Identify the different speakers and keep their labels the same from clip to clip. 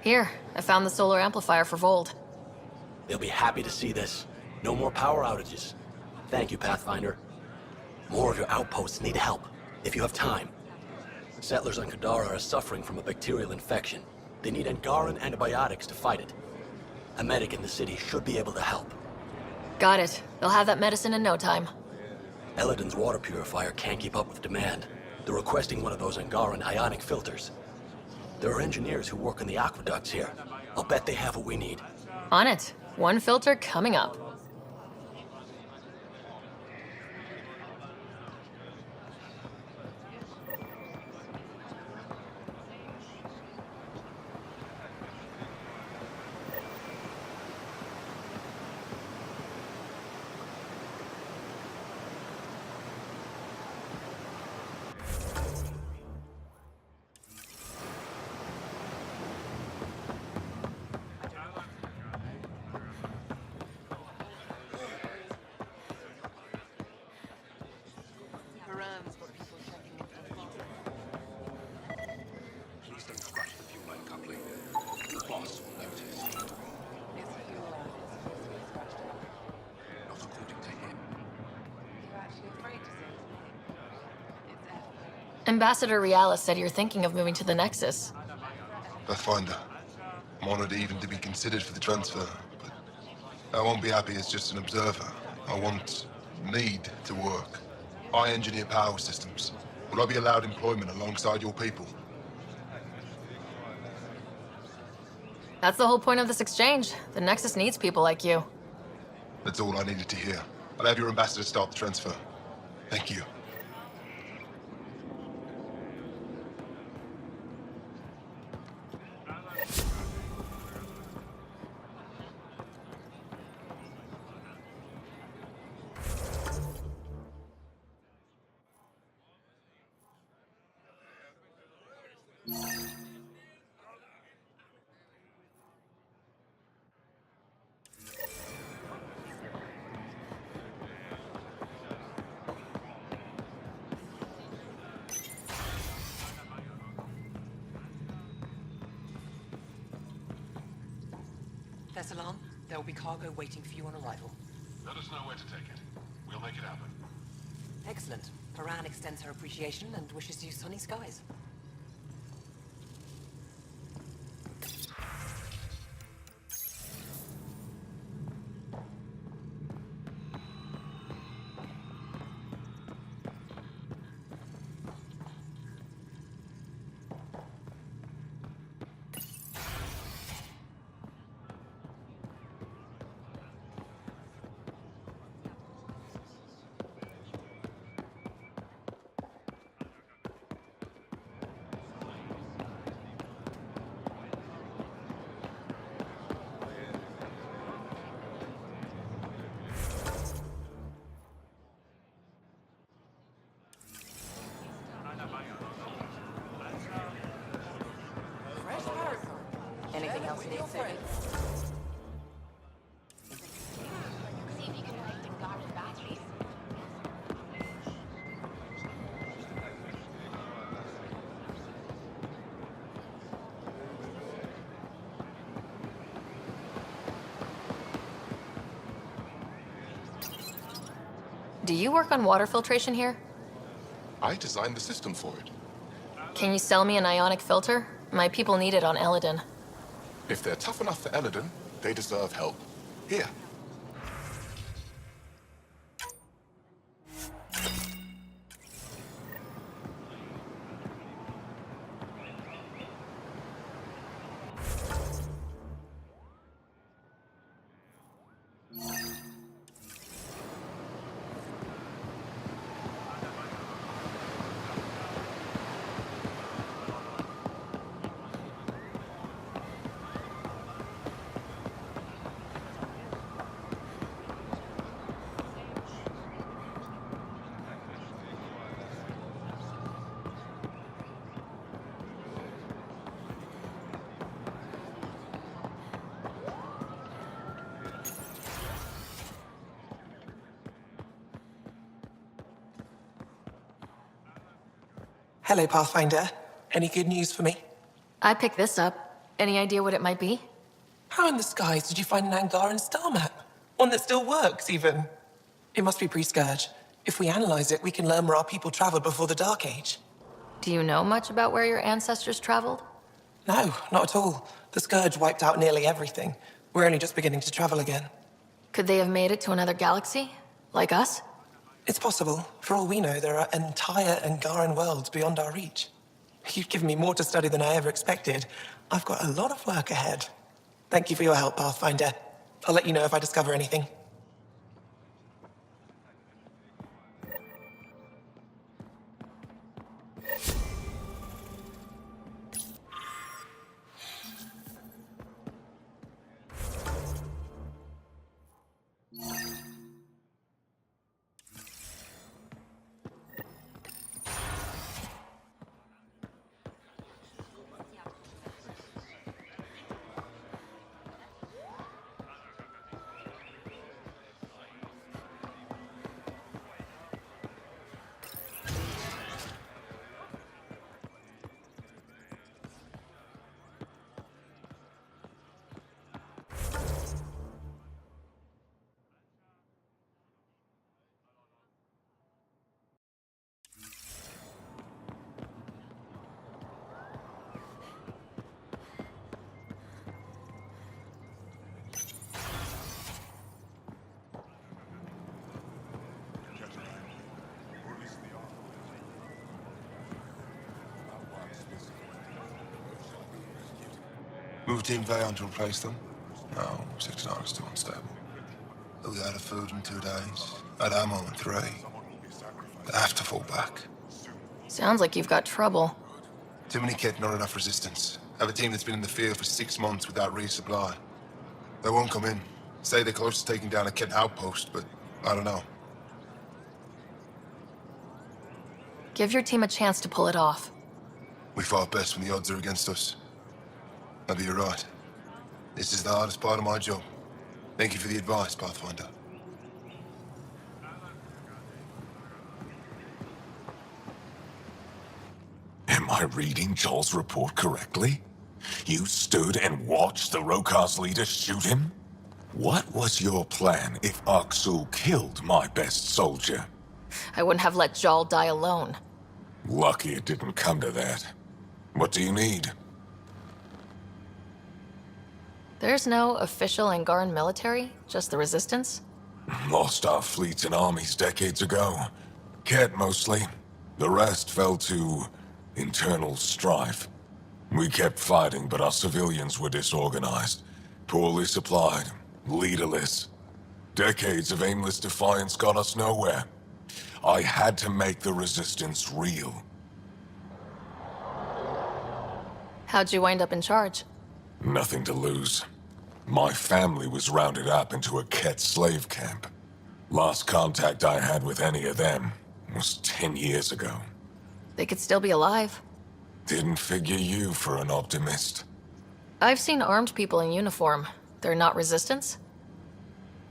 Speaker 1: Here, I found the solar amplifier for Vold.
Speaker 2: They'll be happy to see this. No more power outages. Thank you, Pathfinder. More of your outposts need help, if you have time. Settlers on Kadara are suffering from a bacterial infection. They need Angaran antibiotics to fight it. A medic in the city should be able to help.
Speaker 1: Got it. They'll have that medicine in no time.
Speaker 2: Eladin's water purifier can't keep up with demand. They're requesting one of those Angaran ionic filters. There are engineers who work in the aqueducts here. I'll bet they have what we need.
Speaker 1: On it. One filter coming up.
Speaker 3: Please don't scratch the fuel line coupling. The boss will notice. Not according to him.
Speaker 1: Ambassador Realis said you're thinking of moving to the Nexus.
Speaker 4: Pathfinder. I'm honored even to be considered for the transfer, but I won't be happy as just an observer. I need to work. I engineer power systems. Will I be allowed employment alongside your people?
Speaker 1: That's the whole point of this exchange. The Nexus needs people like you.
Speaker 4: That's all I needed to hear. I'll have your ambassador start the transfer. Thank you.
Speaker 5: Thessalon, there will be cargo waiting for you on arrival.
Speaker 3: Let us know where to take it. We'll make it happen.
Speaker 5: Excellent. Paran extends her appreciation and wishes you sunny skies. Anything else you need, Sadie?
Speaker 6: See if you can connect the garden batteries.
Speaker 1: Do you work on water filtration here?
Speaker 4: I designed the system for it.
Speaker 1: Can you sell me an ionic filter? My people need it on Eladin.
Speaker 4: If they're tough enough for Eladin, they deserve help. Here.
Speaker 7: Hello, Pathfinder. Any good news for me?
Speaker 1: I picked this up. Any idea what it might be?
Speaker 7: How in the skies did you find an Angaran star map? One that still works, even? It must be pre-Scourge. If we analyze it, we can learn where our people traveled before the Dark Age.
Speaker 1: Do you know much about where your ancestors traveled?
Speaker 7: No, not at all. The Scourge wiped out nearly everything. We're only just beginning to travel again.
Speaker 1: Could they have made it to another galaxy? Like us?
Speaker 7: It's possible. For all we know, there are entire Angaran worlds beyond our reach. You've given me more to study than I ever expected. I've got a lot of work ahead. Thank you for your help, Pathfinder. I'll let you know if I discover anything.
Speaker 4: Moved Team Vayon to replace them? No, 69 is still unstable. They'll be out of food in 2 days, out of ammo in 3. They have to fall back.
Speaker 1: Sounds like you've got trouble.
Speaker 4: Too many kit, not enough resistance. Have a team that's been in the field for 6 months without resupply. They won't come in. Say they're close to taking down a kit outpost, but I don't know.
Speaker 1: Give your team a chance to pull it off.
Speaker 4: We fought best when the odds are against us. Maybe you're right. This is the hardest part of my job. Thank you for the advice, Pathfinder.
Speaker 8: Am I reading Joel's report correctly? You stood and watched the Rokar's leader shoot him? What was your plan if Aksul killed my best soldier?
Speaker 1: I wouldn't have let Jal die alone.
Speaker 8: Lucky it didn't come to that. What do you need?
Speaker 1: There's no official Angaran military, just the Resistance?
Speaker 8: Lost our fleets and armies decades ago. Ket mostly. The rest fell to internal strife. We kept fighting, but our civilians were disorganized, poorly supplied, leaderless. Decades of aimless defiance got us nowhere. I had to make the Resistance real.
Speaker 1: How'd you wind up in charge?
Speaker 8: Nothing to lose. My family was rounded up into a Ket slave camp. Last contact I had with any of them was 10 years ago.
Speaker 1: They could still be alive.
Speaker 8: Didn't figure you for an optimist.
Speaker 1: I've seen armed people in uniform. They're not Resistance?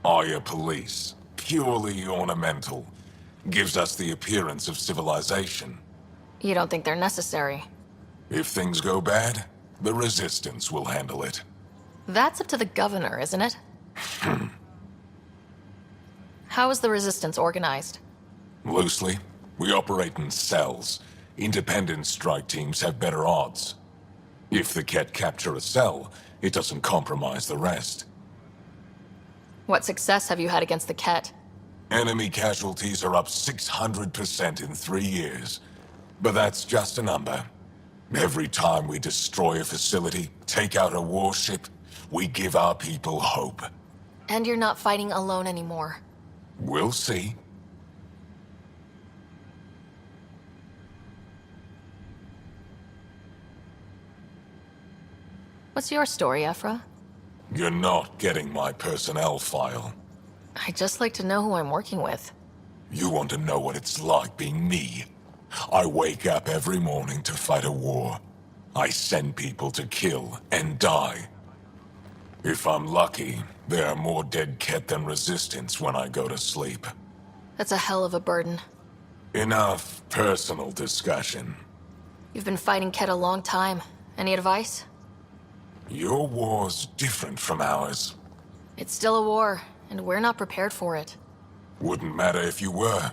Speaker 8: Aya police. Purely ornamental. Gives us the appearance of civilization.
Speaker 1: You don't think they're necessary?
Speaker 8: If things go bad, the Resistance will handle it.
Speaker 1: That's up to the governor, isn't it? How is the Resistance organized?
Speaker 8: Loosely, we operate in cells. Independent strike teams have better odds. If the Ket capture a cell, it doesn't compromise the rest.
Speaker 1: What success have you had against the Ket?
Speaker 8: Enemy casualties are up 600% in 3 years. But that's just a number. Every time we destroy a facility, take out a warship, we give our people hope.
Speaker 1: And you're not fighting alone anymore.
Speaker 8: We'll see.
Speaker 1: What's your story, Ephra?
Speaker 8: You're not getting my personnel file.
Speaker 1: I'd just like to know who I'm working with.
Speaker 8: You want to know what it's like being me? I wake up every morning to fight a war. I send people to kill and die. If I'm lucky, there are more dead Ket than Resistance when I go to sleep.
Speaker 1: That's a hell of a burden.
Speaker 8: Enough personal discussion.
Speaker 1: You've been fighting Ket a long time. Any advice?
Speaker 8: Your war's different from ours.
Speaker 1: It's still a war, and we're not prepared for it.
Speaker 8: Wouldn't matter if you were.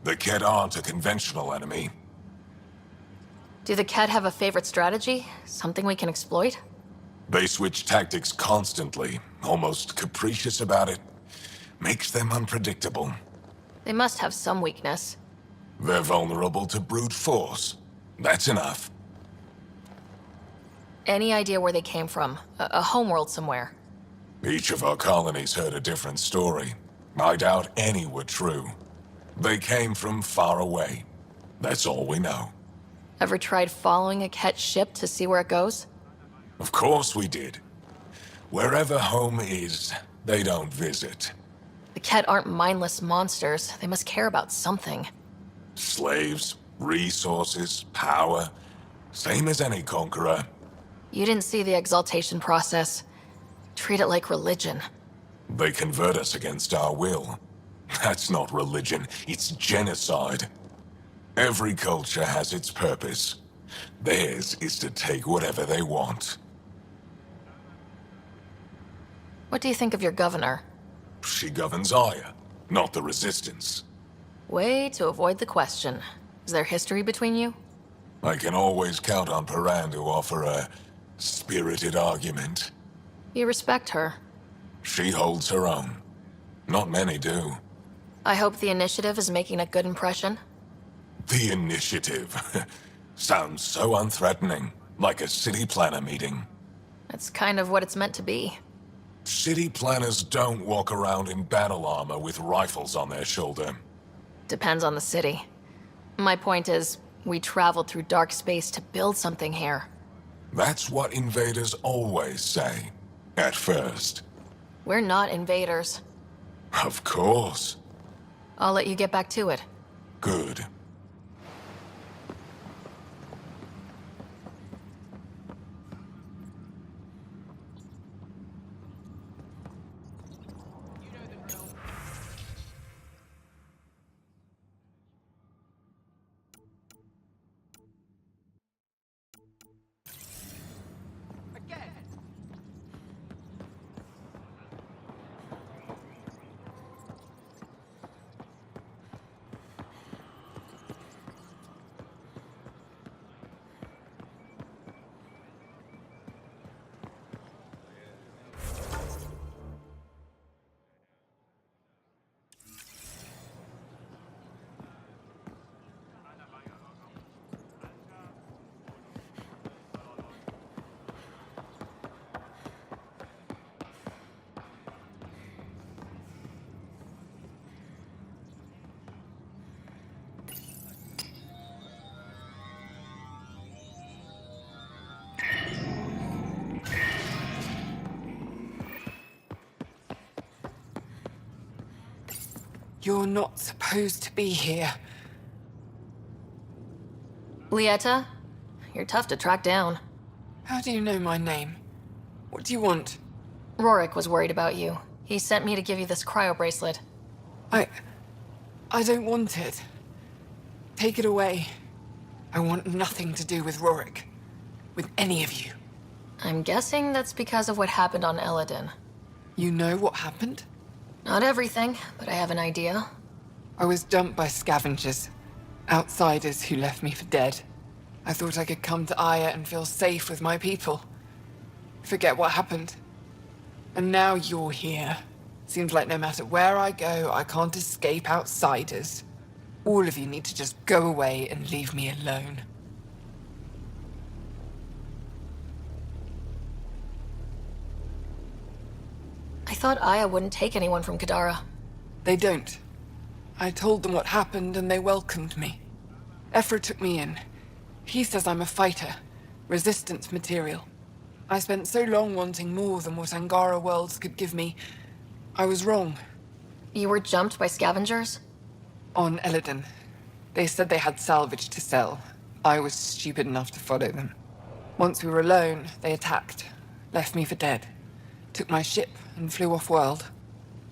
Speaker 8: The Kett aren't a conventional enemy.
Speaker 1: Do the Kett have a favorite strategy? Something we can exploit?
Speaker 8: They switch tactics constantly, almost capricious about it. Makes them unpredictable.
Speaker 1: They must have some weakness.
Speaker 8: They're vulnerable to brute force. That's enough.
Speaker 1: Any idea where they came from? A homeworld somewhere?
Speaker 8: Each of our colonies heard a different story. I doubt any were true. They came from far away. That's all we know.
Speaker 1: Ever tried following a Kett ship to see where it goes?
Speaker 8: Of course we did. Wherever home is, they don't visit.
Speaker 1: The Kett aren't mindless monsters. They must care about something.
Speaker 8: Slaves, resources, power. Same as any conqueror.
Speaker 1: You didn't see the exaltation process. Treat it like religion.
Speaker 8: They convert us against our will. That's not religion, it's genocide. Every culture has its purpose. Theirs is to take whatever they want.
Speaker 1: What do you think of your governor?
Speaker 8: She governs Aya, not the Resistance.
Speaker 1: Way to avoid the question. Is there history between you?
Speaker 8: I can always count on Paran to offer a spirited argument.
Speaker 1: You respect her.
Speaker 8: She holds her own. Not many do.
Speaker 1: I hope the initiative is making a good impression.
Speaker 8: The initiative. Sounds so unthreatening, like a city planner meeting.
Speaker 1: That's kind of what it's meant to be.
Speaker 8: City planners don't walk around in battle armor with rifles on their shoulder.
Speaker 1: Depends on the city. My point is, we traveled through dark space to build something here.
Speaker 8: That's what invaders always say. At first.
Speaker 1: We're not invaders.
Speaker 8: Of course.
Speaker 1: I'll let you get back to it.
Speaker 8: Good.
Speaker 5: You're not supposed to be here.
Speaker 1: Lieta? You're tough to track down.
Speaker 5: How do you know my name? What do you want?
Speaker 1: Rorik was worried about you. He sent me to give you this cryo bracelet.
Speaker 5: I don't want it. Take it away. I want nothing to do with Rorik. With any of you.
Speaker 1: I'm guessing that's because of what happened on Eladin.
Speaker 5: You know what happened?
Speaker 1: Not everything, but I have an idea.
Speaker 5: I was dumped by scavengers. Outsiders who left me for dead. I thought I could come to Aya and feel safe with my people. Forget what happened. And now you're here. Seems like no matter where I go, I can't escape outsiders. All of you need to just go away and leave me alone.
Speaker 1: I thought Aya wouldn't take anyone from Kadara.
Speaker 5: They don't. I told them what happened and they welcomed me. Ephra took me in. He says I'm a fighter. Resistance material. I spent so long wanting more than what Angara worlds could give me. I was wrong.
Speaker 1: You were jumped by scavengers?
Speaker 5: On Eladin. They said they had salvage to sell. I was stupid enough to follow them. Once we were alone, they attacked. Left me for dead. Took my ship and flew off-world.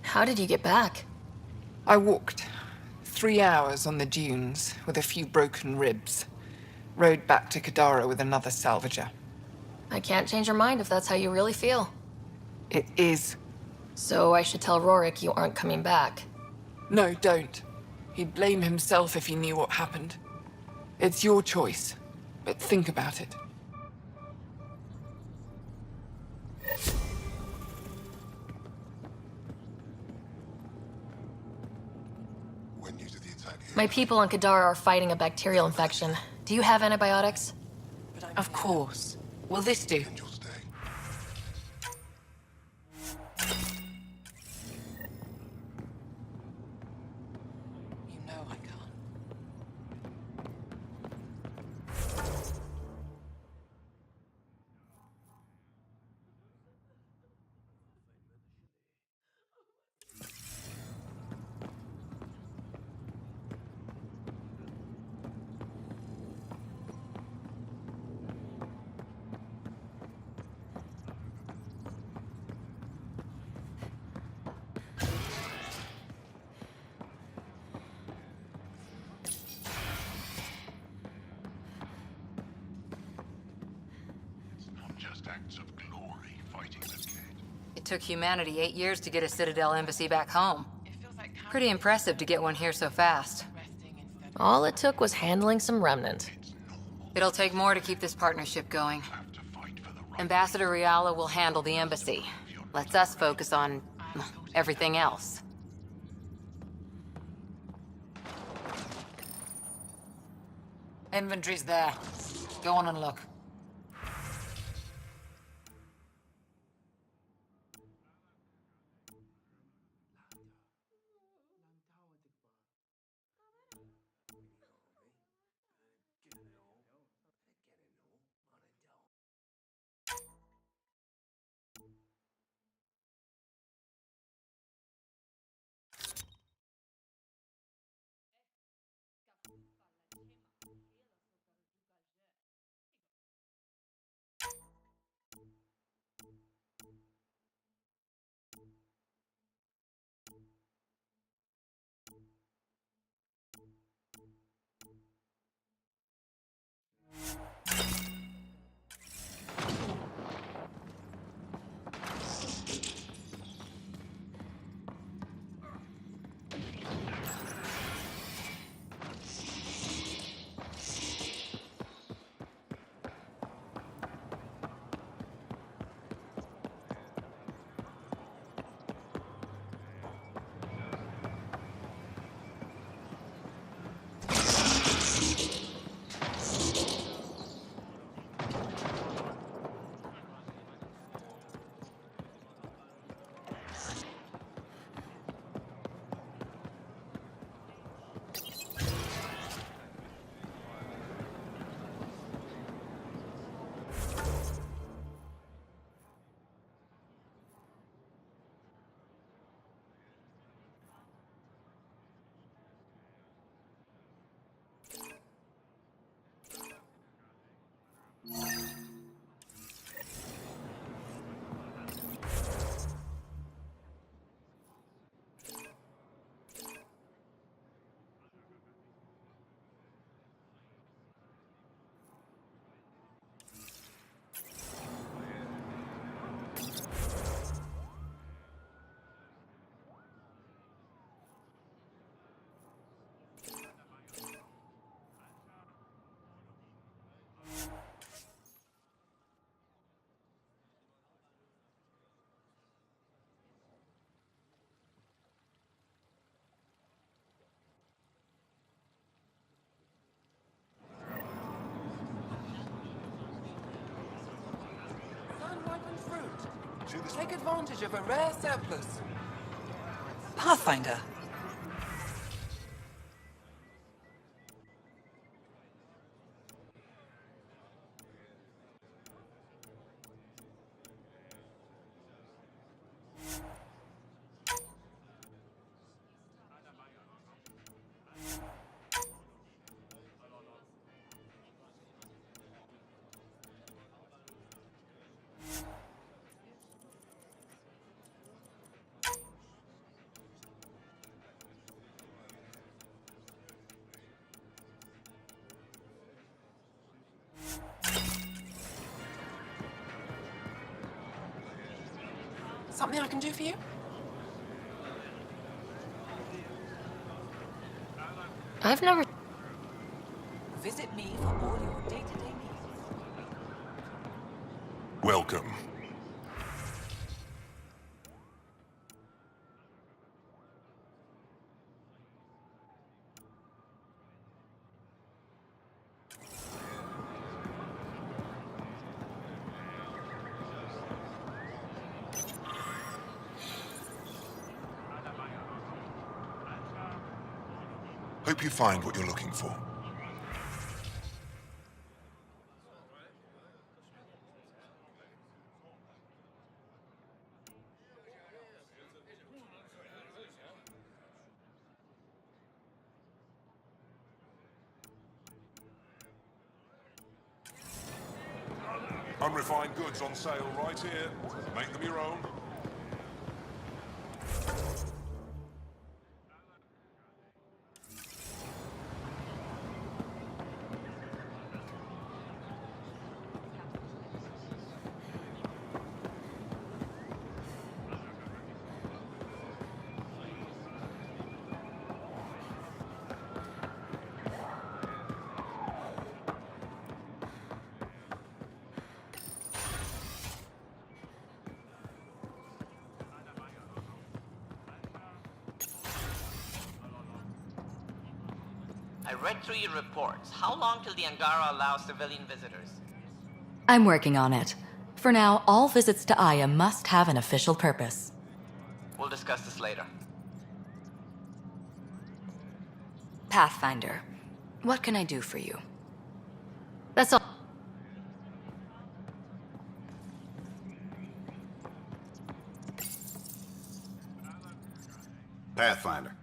Speaker 1: How did you get back?
Speaker 5: I walked. 3 hours on the dunes with a few broken ribs. Rode back to Kadara with another salvager.
Speaker 1: I can't change your mind if that's how you really feel.
Speaker 5: It is.
Speaker 1: So I should tell Rorik you aren't coming back.
Speaker 5: No, don't. He'd blame himself if he knew what happened. It's your choice, but think about it.
Speaker 4: We're new to the attack here.
Speaker 1: My people on Kadar are fighting a bacterial infection. Do you have antibiotics?
Speaker 5: Of course. Will this do?
Speaker 4: Angel stay.
Speaker 5: You know I can't.
Speaker 3: It's not just acts of glory fighting the dead.
Speaker 9: It took humanity 8 years to get a Citadel embassy back home. Pretty impressive to get one here so fast.
Speaker 1: All it took was handling some remnant.
Speaker 9: It'll take more to keep this partnership going.
Speaker 3: Have to fight for the right.
Speaker 9: Ambassador Riala will handle the embassy. Lets us focus on everything else. Inventory's there. Go on and look.
Speaker 5: Unripened fruit. Take advantage of a rare surplus.
Speaker 10: Pathfinder.
Speaker 5: Something I can do for you?
Speaker 1: I've never...
Speaker 10: Visit me for all your day-to-day needs.
Speaker 8: Welcome.
Speaker 4: Hope you find what you're looking for.
Speaker 3: Unrefined goods on sale right here. Make them your own.
Speaker 11: I read through your reports. How long till the Angara allows civilian visitors?
Speaker 12: I'm working on it. For now, all visits to Aya must have an official purpose.
Speaker 11: We'll discuss this later.
Speaker 12: Pathfinder, what can I do for you?
Speaker 1: That's all.
Speaker 3: Pathfinder.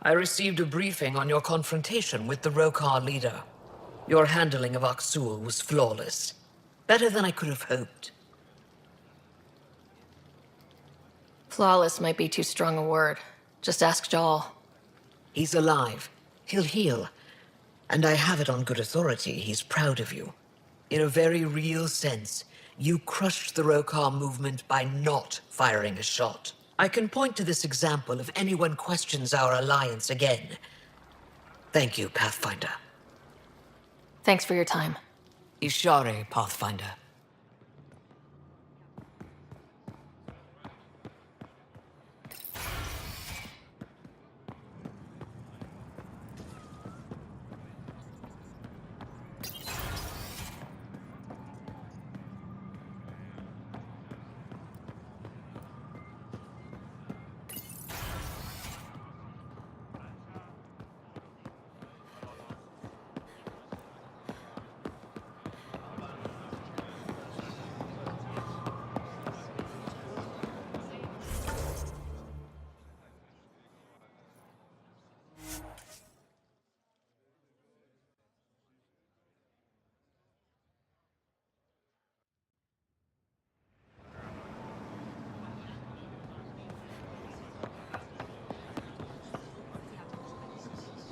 Speaker 10: I received a briefing on your confrontation with the Rokar leader. Your handling of Aksul was flawless. Better than I could have hoped.
Speaker 1: Flawless might be too strong a word. Just ask Jaal.
Speaker 10: He's alive. He'll heal. And I have it on good authority he's proud of you. In a very real sense, you crushed the Rokar movement by not firing a shot. I can point to this example if anyone questions our alliance again. Thank you, Pathfinder.
Speaker 1: Thanks for your time.
Speaker 10: Ishare, Pathfinder.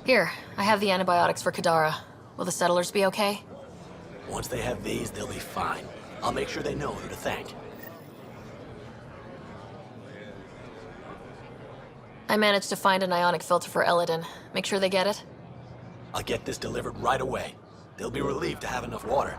Speaker 1: Here, I have the antibiotics for Kadara. Will the settlers be okay?
Speaker 2: Once they have these, they'll be fine. I'll make sure they know who to thank.
Speaker 1: I managed to find an ionic filter for Elodin. Make sure they get it?
Speaker 2: I'll get this delivered right away. They'll be relieved to have enough water.